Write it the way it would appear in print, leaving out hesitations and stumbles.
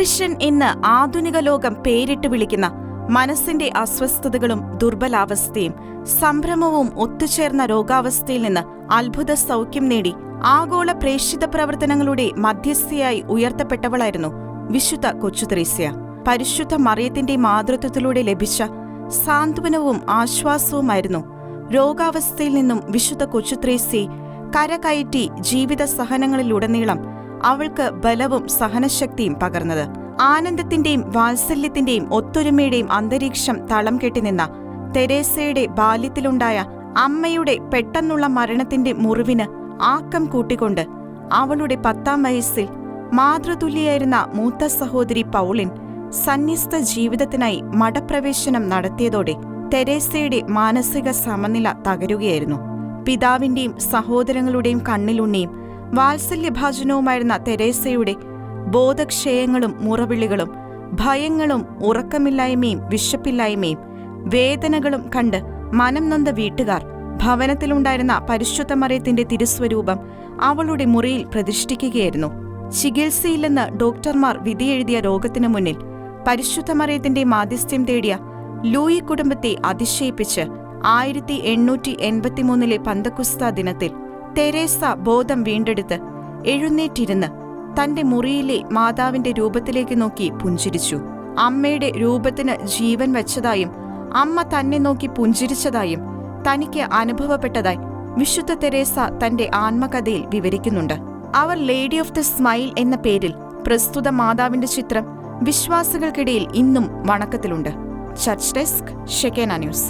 Depression എന്ന് ആധുനിക ലോകം പേരിട്ട് വിളിക്കുന്ന മനസ്സിന്റെ അസ്വസ്ഥതകളും ദുർബലാവസ്ഥയും സംഭ്രമവും ഒത്തുചേർന്ന രോഗാവസ്ഥയിൽ നിന്ന് അത്ഭുത സൗഖ്യം നേടി ആഗോള പ്രേക്ഷിത പ്രവർത്തനങ്ങളുടെ മധ്യസ്ഥയായി ഉയർത്തപ്പെട്ടവളായിരുന്നു വിശുദ്ധ കൊച്ചുത്രേസ്യ. പരിശുദ്ധ മറിയത്തിന്റെ മാതൃത്വത്തിലൂടെ ലഭിച്ച സാന്ത്വനവും ആശ്വാസവുമായിരുന്നു രോഗാവസ്ഥയിൽ നിന്നും വിശുദ്ധ കൊച്ചുത്രേസ്യയെ കരകയറ്റി ജീവിത സഹനങ്ങളിലുടനീളം അവൾക്ക് ബലവും സഹനശക്തിയും പകർന്നത്. ആനന്ദത്തിന്റെയും വാത്സല്യത്തിന്റെയും ഒത്തൊരുമയുടെയും അന്തരീക്ഷം തളം കെട്ടിനിന്ന തെരേസയുടെ ബാല്യത്തിലുണ്ടായ അമ്മയുടെ പെട്ടെന്നുള്ള മരണത്തിന്റെ മുറിവിന് ആക്കം കൂട്ടിക്കൊണ്ട് അവളുടെ 10ാം വയസ്സിൽ മാതൃതുല്യായിരുന്ന മൂത്ത സഹോദരി പൗളിൻ സന്യസ്ത ജീവിതത്തിനായി മഠപ്രവേശനം നടത്തിയതോടെ തെരേസയുടെ മാനസിക സമനില തകരുകയായിരുന്നു. പിതാവിന്റെയും സഹോദരങ്ങളുടെയും കണ്ണിലുണ്ണിയും വാത്സല്യഭാജനവുമായിരുന്ന തെരേസയുടെ ബോധക്ഷയങ്ങളും മുറവിളികളും ഭയങ്ങളും ഉറക്കമില്ലായ്മയും വിശപ്പില്ലായ്മയും വേദനകളും കണ്ട് മനം നൊന്ത വീട്ടുകാർ ഭവനത്തിലുണ്ടായിരുന്ന പരിശുദ്ധ മറിയത്തിന്റെ തിരുസ്വരൂപം അവളുടെ മുറിയിൽ പ്രതിഷ്ഠിക്കുകയായിരുന്നു. ചികിത്സയില്ലെന്ന് ഡോക്ടർമാർ വിധിയെഴുതിയ രോഗത്തിനു മുന്നിൽ പരിശുദ്ധ മറിയത്തിന്റെ മാധ്യസ്ഥ്യം തേടിയ ലൂയി കുടുംബത്തെ അതിശയിപ്പിച്ച് 1883 പന്തക്കുസ്ത ദിനത്തിൽ തെരേസ ബോധം വീണ്ടെടുത്ത് എഴുന്നേറ്റിരുന്ന് തന്റെ മുറിയിലെ മാതാവിന്റെ രൂപത്തിലേക്ക് നോക്കി പുഞ്ചിരിച്ചു. അമ്മയുടെ രൂപത്തിന് ജീവൻ വച്ചതായും അമ്മ തന്നെ നോക്കി പുഞ്ചിരിച്ചതായും തനിക്ക് അനുഭവപ്പെട്ടതായി വിശുദ്ധ തെരേസ തന്റെ ആത്മകഥയിൽ വിവരിക്കുന്നുണ്ട്. അവർ ലേഡി ഓഫ് ദ സ്മൈൽ എന്ന പേരിൽ പ്രസ്തുത മാതാവിന്റെ ചിത്രം വിശ്വാസികൾക്കിടയിൽ ഇന്നും വണക്കത്തിലുണ്ട്. Church desk, Shekinah news.